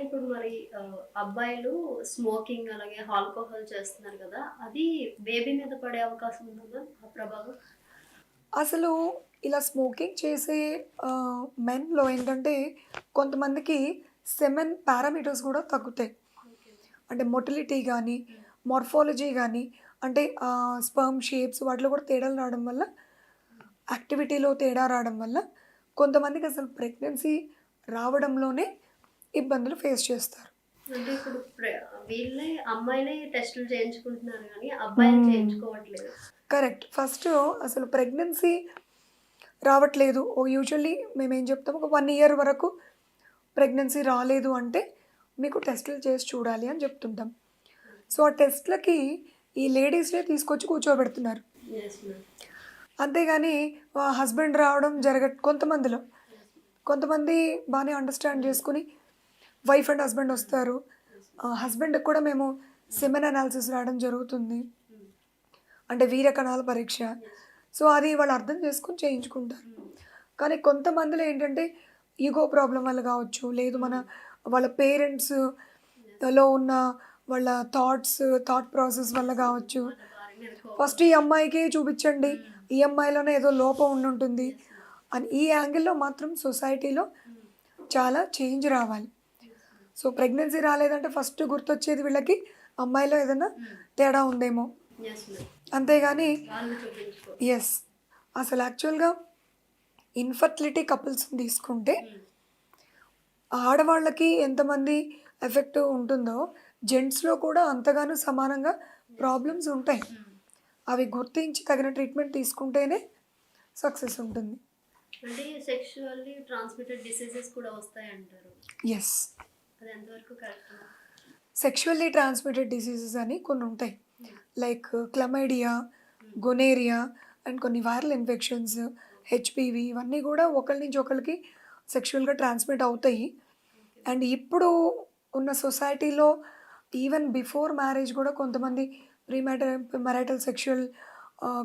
ఇప్పుడు మరి అబ్బాయిలు స్మోకింగ్ అలాగే ఆల్కహాల్ చేస్తున్నారు కదా! అది బేబీ మీద పడే అవకాశం ఉందా ఆ ప్రభావం? అసలు ఇలా స్మోకింగ్ చేసే మెన్‌లో ఏంటంటే కొంతమందికి సెమెన్ పారామీటర్స్ గూడా తగ్గుతాయి. ఓకే. అంటే మొటిలిటీ గానీ, హ్మ్. మార్ఫాలజీ గానీ అంటే స్పెర్మ్ షేప్స్ వాటిలో కూడా తేడాలు రావడం వల్ల, యాక్టివిటీలో తేడా రావడం వల్ల కొంతమందికి అసలు ప్రెగ్నెన్సీ రావడంలోనే ఇబ్బందులు ఫేస్ చేస్తారు. అంటే ఇప్పుడు వీళ్ళే అమ్మాయిలే టెస్టులు చేయించుకుంటున్నారు గానీ, అబ్బాయిలు హ్మ్. చేయించుకోవట్లేదు. కరెక్ట్. ఫస్టు అసలు ప్రెగ్నెన్సీ రావట్లేదు. యూజువల్లీ మేమేం చెప్తాం ఒక 1 ఇయర్ వరకు ప్రెగ్నెన్సీ రాలేదు అంటే మీకు టెస్టులు చేసి చూడాలి అని చెప్తుంటాం. సో, ఆ టెస్ట్‌లకి ఈ లేడీస్‌నే తీసుకొచ్చి కూర్చోబెడుతున్నారు. Yes ma'am. అంతేగాని హస్బెండ్ రావడం కొంతమందిలో. కొంతమంది బానే అండర్‌స్టాండ్ చేసుకొని వైఫ్ అండ్ హస్బెండ్ వస్తారు. హస్బెండ్‌కి కూడా మేము సెమెన్ అనాలిసిస్ రాయడం జరుగుతుంది. హ్మ్. అంటే వీర్య కణాల పరీక్ష. యెస్. సో, అది వాళ్ళు అర్థం చేసుకొని చేయించుకుంటారు. హ్మ్. కానీ కొంతమందిలో ఏంటంటే ఈగో ప్రాబ్లమ్ వల్ల కావచ్చు, లేదు హ్మ్. వాళ్ళ పేరెంట్స్ యెస్. లో ఉన్న వాళ్ళ థాట్ ప్రాసెస్ వల్ల కావచ్చు. వాళ్ళ భార్య మీద కోపం. ఫస్ట్ ఈ అమ్మాయికే చూపించండి. హ్మ్. ఈ అమ్మాయిలోనే ఏదో లోపం ఉండుంటుంది యెస్ మ్యామ్. అని ఈ యాంగిల్‌లో మాత్రం సొసైటీలో హ్మ్. చాలా చేంజ్ రావాలి. Yes ma'am. సో, ప్రెగ్నెన్సీ రాలేదంటే ఫస్ట్ గుర్తొచ్చేది వీళ్ళకి అమ్మాయిలో ఏదైనా హ్మ్. తేడా ఉందేమో. Yes ma'am. అంతేగాని వాళ్ళు చూపించుకో. యెస్. అసలు యాక్చువల్‌గా ఇన్‌ఫర్టిలిటీ కపుల్స్‌ని తీసుకుంటే హ్మ్. ఆడవాళ్ళకి ఎంతమంది ఎఫెక్ట్ ఉంటుందో, జెంట్స్‌లో కూడా అంతగాను సమానంగా యెస్ మ్యామ్. ప్రాబ్లమ్స్ ఉంటాయి. హ్మ్. అవి గుర్తించి తగిన ట్రీట్మెంట్ తీసుకుంటేనే సక్సెస్ ఉంటుంది. అంటే సెక్షువల్లీ ట్రాన్స్‌మిటెడ్ డిసీజెస్ కూడా వస్తాయంటారు. యెస్. అది ఎంతవరకు correct ma'am? Sexually transmitted diseases అని కొన్నుంటాయి. హ్మ్. లైక్ క్లమైడియా, హ్మ్. గొనేరియా అండ్ కొన్ని వైరల్ ఇన్ఫెక్షన్స్, ఓకే. హెచ్‌పివి ఇవన్నీ కూడా ఒకళ్ళ నుంచి ఒకళ్ళకి సెక్షువల్‌గా ట్రాన్స్‌మిట్ అవుతాయి. ఓకే. అండ్ ఇప్పుడు ఉన్న సొసైటీలో ఈవెన్ బిఫోర్ మ్యారేజ్ గూడా కొంతమంది మ్యారిటల్ సెక్షువల్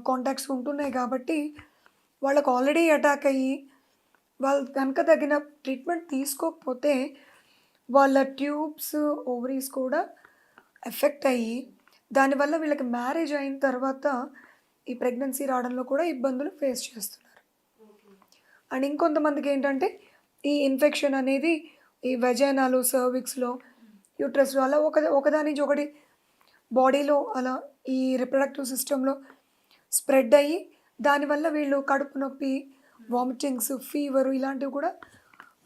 కాంటాక్ట్స్ ఉంటున్నాయి కాబట్టి, వాళ్ళకి ఆల్రెడీ అటాక్ అయ్యి, వాళ్ళు గనక తగిన ట్రీట్మెంట్ తీసుకోకపోతే, వాళ్ళ ట్యూబ్స్, ఓవరీస్ కూడా ఎఫెక్ట్ అయ్యి, దానివల్ల వీళ్ళకి మ్యారేజ్ అయిన తర్వాత ఈ ప్రెగ్నెన్సీ రావడంలో కూడా ఇబ్బందులు ఫేస్ చేస్తున్నారు. ఓకే. అండ్ ఇంకొంతమందికేంటంటే, ఈ ఇన్ఫెక్షన్ అనేది ఈ వెజైనాలు, సర్విక్స్‌లో, హ్మ్. యూట్రస్‌లో అలా ఒకదాని నుంచి ఒకటి బాడీలో అలా ఈ రిప్రొడక్టివ్ సిస్టమ్‌లో స్ప్రెడ్ అయ్యి, దానివల్ల వీళ్ళు కడుపు నొప్పి, హ్మ్. వామిటింగ్స్, ఫీవరు ఇలాంటివి కూడా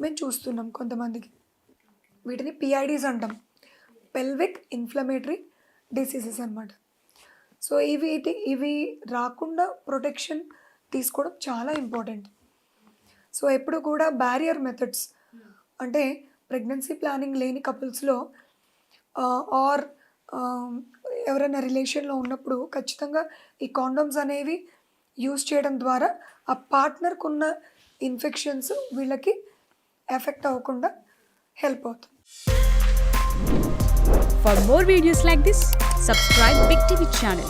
మేము చూస్తున్నాం కొంతమందికి. ఓకే. వీటిని పిఐడీస్ అంటాం. పెల్విక్ ఇన్‌ఫ్లమేటరీ డిసీజెస్ అనమాట. సో, ఇవి రాకుండా ప్రొటెక్షన్ తీసుకోవడం చాలా ఇంపార్టెంట్. ఓకే. సో, ఎప్పుడు కూడా బ్యారియర్ మెథడ్స్ హ్మ్. అంటే ప్రెగ్నెన్సీ ప్లానింగ్ లేని కపుల్స్‌లో ఆర్ ఆహ్, ఎవరైనా రిలేషన్‌లో ఉన్నప్పుడు ఖచ్చితంగా ఈ కాండోమ్స్ అనేవి యూజ్ చేయడం ద్వారా ఆ పార్ట్నర్‌కున్న ఇన్ఫెక్షన్స్ వీళ్ళకి ఎఫెక్ట్ అవ్వకుండా హెల్ప్ అవుతుంది. For more videos like this, subscribe Big TV channel.